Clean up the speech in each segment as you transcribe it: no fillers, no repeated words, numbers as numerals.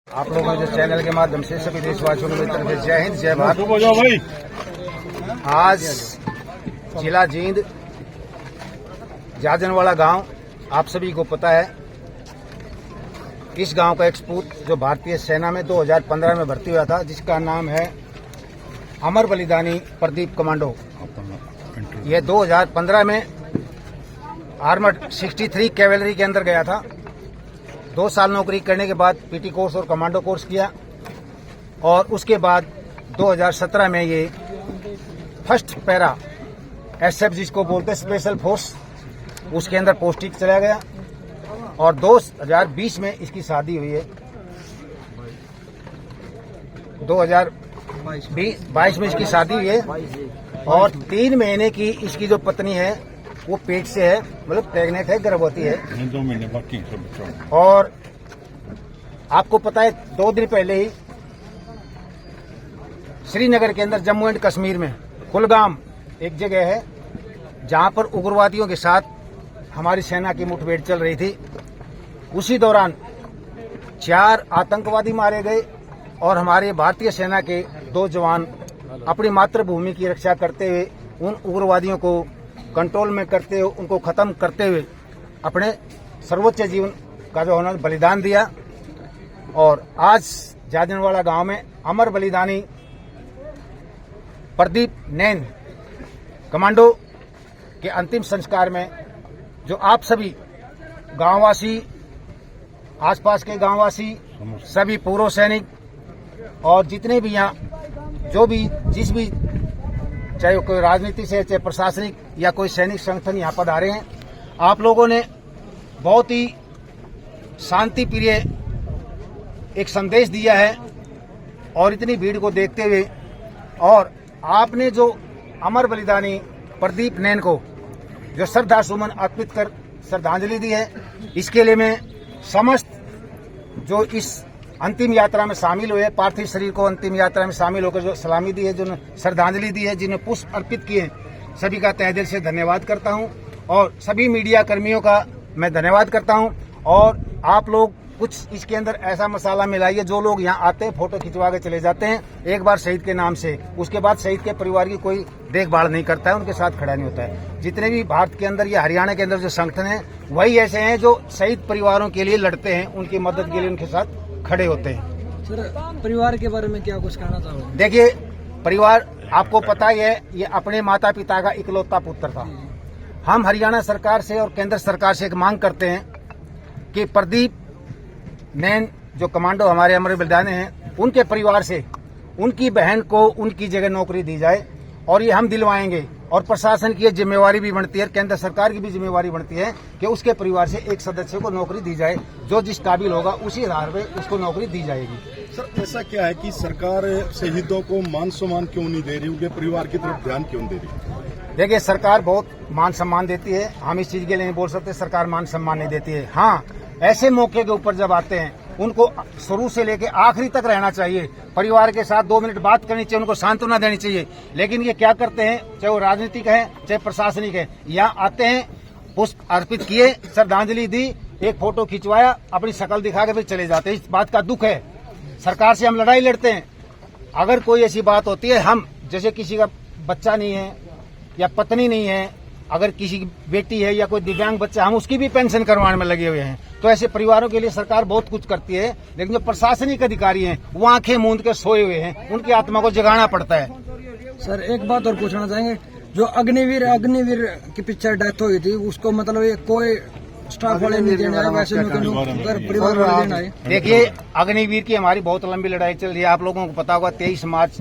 आप लोगों के चैनल के माध्यम से सभी देशवासियों को मेरी तरफ से जय हिंद जय भारत। आज जिला जींद जाजनवाड़ा गांव, आप सभी को पता है, इस गांव का एक सपूत जो भारतीय सेना में 2015 में भर्ती हुआ था, जिसका नाम है अमर बलिदानी प्रदीप कमांडो। यह 2015 में आर्मर्ड 63 कैवेलरी के अंदर गया था। 2 साल नौकरी करने के बाद पीटी कोर्स और कमांडो कोर्स किया और उसके बाद 2017 में ये फर्स्ट पैरा एसएफ जिसको बोलते हैं स्पेशल फोर्स, उसके अंदर पोस्टिंग चला गया और 2020 में इसकी शादी हुई है। 2022 में इसकी शादी हुई है और 3 महीने की इसकी जो पत्नी है वो पेट से है, मतलब प्रेग्नेंट है, गर्भवती है। 2 महीने बाकी। और आपको पता है 2 दिन पहले ही श्रीनगर के अंदर जम्मू एंड कश्मीर में कुलगाम एक जगह है जहां पर उग्रवादियों के साथ हमारी सेना की मुठभेड़ चल रही थी। उसी दौरान 4 आतंकवादी मारे गए और हमारे भारतीय सेना के 2 जवान अपनी मातृभूमि की रक्षा करते हुए उन उग्रवादियों को कंट्रोल में करते हुए, उनको खत्म करते हुए अपने सर्वोच्च जीवन का जो उन्होंने बलिदान दिया। और आज जाजनवाड़ा गांव में अमर बलिदानी प्रदीप नैन कमांडो के अंतिम संस्कार में जो आप सभी गांववासी, आसपास के गांववासी, सभी पूर्व सैनिक और जितने भी यहाँ जो भी जिस भी चाहे कोई राजनीति से, चाहे प्रशासनिक या कोई सैनिक संगठन यहाँ पधारे हैं, आप लोगों ने बहुत ही शांति प्रिय एक संदेश दिया है। और इतनी भीड़ को देखते हुए और आपने जो अमर बलिदानी प्रदीप नैन को जो श्रद्धा सुमन अर्पित कर श्रद्धांजलि दी है, इसके लिए मैं समस्त जो इस अंतिम यात्रा में शामिल हुए, पार्थिव शरीर को अंतिम यात्रा में शामिल होकर जो सलामी दी है, जो श्रद्धांजलि दी है, जिन्हें पुष्प अर्पित किए, सभी का तहे दिल से धन्यवाद करता हूं। और सभी मीडिया कर्मियों का मैं धन्यवाद करता हूं। और आप लोग कुछ इसके अंदर ऐसा मसाला मिलाइए, जो लोग यहाँ आते हैं फोटो खिंचवा के चले जाते हैं एक बार शहीद के नाम से, उसके बाद शहीद के परिवार की कोई देखभाल नहीं करता है, उनके साथ खड़ा नहीं होता है। जितने भी भारत के अंदर या हरियाणा के अंदर जो संगठन है, वही ऐसे हैं जो शहीद परिवारों के लिए लड़ते हैं, उनकी मदद के लिए उनके साथ खड़े होते हैं। सर, परिवार के बारे में क्या कुछ कहना चाहोगे? देखिए, परिवार आपको पता ही है, ये अपने माता पिता का इकलौता पुत्र था। हम हरियाणा सरकार से और केंद्र सरकार से एक मांग करते हैं कि प्रदीप नैन जो कमांडो हमारे अमर बलिदानी हैं, उनके परिवार से उनकी बहन को उनकी जगह नौकरी दी जाए और ये हम दिलवाएंगे। और प्रशासन की जिम्मेवारी भी बनती है, केंद्र सरकार की भी जिम्मेवारी बनती है कि उसके परिवार से एक सदस्य को नौकरी दी जाए, जो जिस काबिल होगा उसी आधार पर उसको नौकरी दी जाएगी। सर, ऐसा क्या है कि सरकार शहीदों को मान सम्मान क्यों नहीं दे रही, उनके परिवार की तरफ ध्यान क्यों दे रही? देखिए, सरकार बहुत मान सम्मान देती है, हम इस चीज के लिए नहीं बोल सकते सरकार मान सम्मान नहीं देती है। हाँ, ऐसे मौके के ऊपर जब आते हैं, उनको शुरू से लेकर आखिरी तक रहना चाहिए, परिवार के साथ 2 मिनट बात करनी चाहिए, उनको सांत्वना देनी चाहिए। लेकिन ये क्या करते हैं, चाहे वो राजनीतिक है चाहे प्रशासनिक है, यहाँ आते हैं, पुष्प अर्पित किए, श्रद्धांजलि दी, एक फोटो खिंचवाया, अपनी शक्ल दिखा के फिर चले जाते हैं। इस बात का दुख है। सरकार से हम लड़ाई लड़ते हैं, अगर कोई ऐसी बात होती है, हम जैसे किसी का बच्चा नहीं है या पत्नी नहीं है, अगर किसी की बेटी है या कोई दिव्यांग बच्चा, हम उसकी भी पेंशन करवाने में लगे हुए हैं। तो ऐसे परिवारों के लिए सरकार बहुत कुछ करती है, लेकिन जो प्रशासनिक अधिकारी हैं वो आंखें मूंद के सोए हुए हैं, उनकी आत्मा को जगाना पड़ता है। सर, एक बात और पूछना चाहेंगे, जो अग्निवीर की पिक्चर डेथ हुई थी, उसको मतलब ये कोई स्टाफ वाले नहीं देना है, वैसे परिवार वाले देना है? देखिए, अग्निवीर की हमारी बहुत लंबी लड़ाई चल रही है। आप लोगों को पता होगा 23 मार्च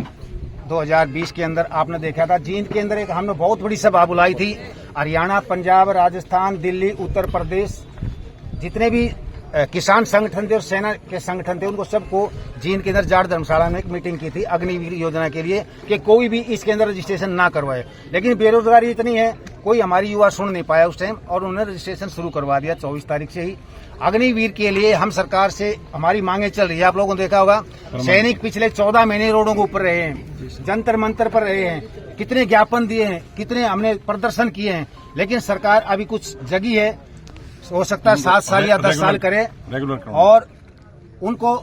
2020 के अंदर आपने देखा था, जींद के अंदर एक हमने बहुत बड़ी सभा बुलाई थी। हरियाणा, पंजाब, राजस्थान, दिल्ली, उत्तर प्रदेश, जितने भी किसान संगठन थे और सेना के संगठन थे, उनको सबको जींद के अंदर जाट धर्मशाला में एक मीटिंग की थी अग्निवीर योजना के लिए कि कोई भी इसके अंदर रजिस्ट्रेशन ना करवाए। लेकिन बेरोजगारी इतनी है, कोई हमारी युवा सुन नहीं पाया उस टाइम और उन्होंने रजिस्ट्रेशन शुरू करवा दिया 24 तारीख से ही। अग्निवीर के लिए हम सरकार से हमारी मांगे चल रही है। आप लोगों ने देखा होगा, सैनिक पिछले 14 महीने रोडों के ऊपर रहे हैं, जंतर मंतर पर रहे हैं, कितने ज्ञापन दिए हैं, कितने हमने प्रदर्शन किए हैं, लेकिन सरकार अभी कुछ जगी है। हो सकता है 7 साल या 10 साल करे और उनको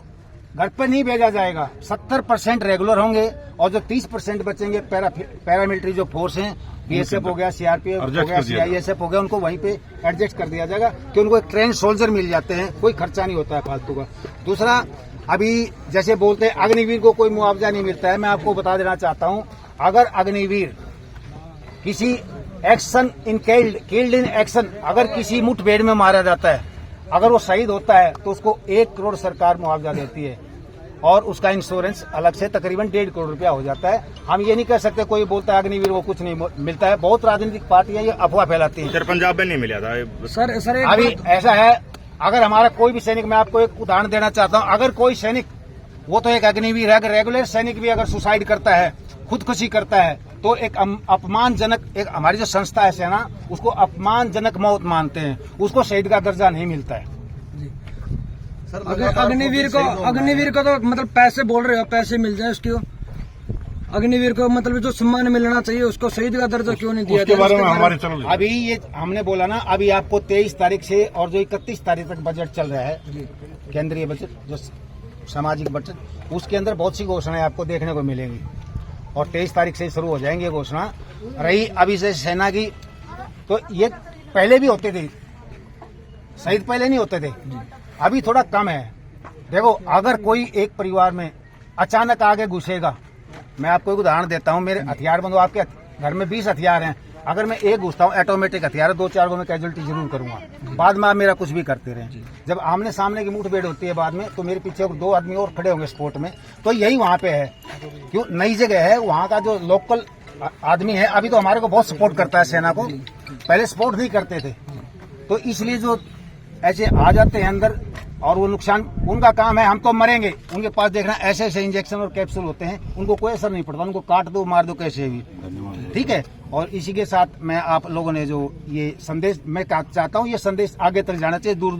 घर पे नहीं भेजा जाएगा। 70% रेगुलर होंगे और जो 30% बचेंगे पैरामिलिट्री जो फोर्स हैं, बीएसएफ हो गया, सीआरपीएफ हो गया, सीआईएसएफ हो गया, उनको वहीं पे एडजस्ट कर दिया जाएगा कि उनको एक ट्रेन सोल्जर मिल जाते हैं, कोई खर्चा नहीं होता है फालतू का। दूसरा, अभी जैसे बोलते हैं अग्निवीर को कोई मुआवजा नहीं मिलता है, मैं आपको बता देना चाहता हूं, अगर अग्निवीर किसी action in killed in action, अगर किसी मुठभेड़ में मारा जाता है, अगर वो शहीद होता है तो उसको 1 करोड़ सरकार मुआवजा देती है और उसका इंश्योरेंस अलग से तकरीबन 1.5 करोड़ रुपया हो जाता है। हम ये नहीं कह सकते कोई बोलता है अग्निवीर वो कुछ नहीं मिलता है। बहुत राजनीतिक पार्टियां ये अफवाह फैलाती हैं। सर पंजाब में नहीं मिला था सर अभी ऐसा है, अगर हमारा कोई भी सैनिक, मैं आपको एक उदाहरण देना चाहता हूं, अगर कोई सैनिक, वो तो एक अग्निवीर है, अगर रेगुलर सैनिक भी अगर सुसाइड करता है, खुदकुशी करता है, तो एक अपमानजनक, एक हमारी जो संस्था है सेना, उसको अपमानजनक मौत मानते हैं, उसको शहीद का दर्जा नहीं मिलता है। अग्निवीर को तो मतलब पैसे बोल रहे हो, पैसे मिल जाए उसको, अग्निवीर को मतलब जो सम्मान मिलना चाहिए उसको शहीद का दर्जा क्यों नहीं दिया? उसके बारे में हमारी चल रही है। अभी ये हमने बोला ना, अभी आपको 23 तारीख से और जो 31 तारीख तक बजट चल रहा है, केंद्रीय बजट जो सामाजिक बजट, उसके अंदर बहुत सी घोषणाएं आपको देखने को मिलेंगी और 23 तारीख से शुरू हो जाएंगे घोषणा। रही अभी से सेना की, तो ये पहले भी होते थे, शहीद पहले नहीं होते थे, अभी थोड़ा कम है। देखो, अगर कोई एक परिवार में अचानक आगे घुसेगा, मैं आपको एक उदाहरण देता हूं, मेरे हथियार बंदो, आपके घर में 20 हथियार हैं, अगर मैं एक घुसता हूं, ऑटोमेटिक हथियार 2-4 को मैं कैजुअलिटी जरूर करूंगा, बाद में आप मेरा कुछ भी करते रहे। जब आमने सामने की मुठभेड़ होती है बाद में, तो मेरे पीछे 2 आदमी और खड़े होंगे स्पोर्ट में, तो यही वहां पे है। क्यों? नई जगह है, वहां का जो लोकल आदमी है अभी तो हमारे को बहुत सपोर्ट करता है सेना को, पहले सपोर्ट नहीं करते थे, तो इसलिए जो ऐसे आ जाते हैं अंदर और वो नुकसान उनका काम है, हम तो मरेंगे, उनके पास देखना ऐसे ऐसे इंजेक्शन और कैप्सूल होते हैं, उनको कोई असर नहीं पड़ता, उनको काट दो मार दो कैसे भी, ठीक है। और इसी के साथ मैं आप लोगों ने जो ये संदेश मैं चाहता हूँ, ये संदेश आगे तक जाना चाहिए, दूर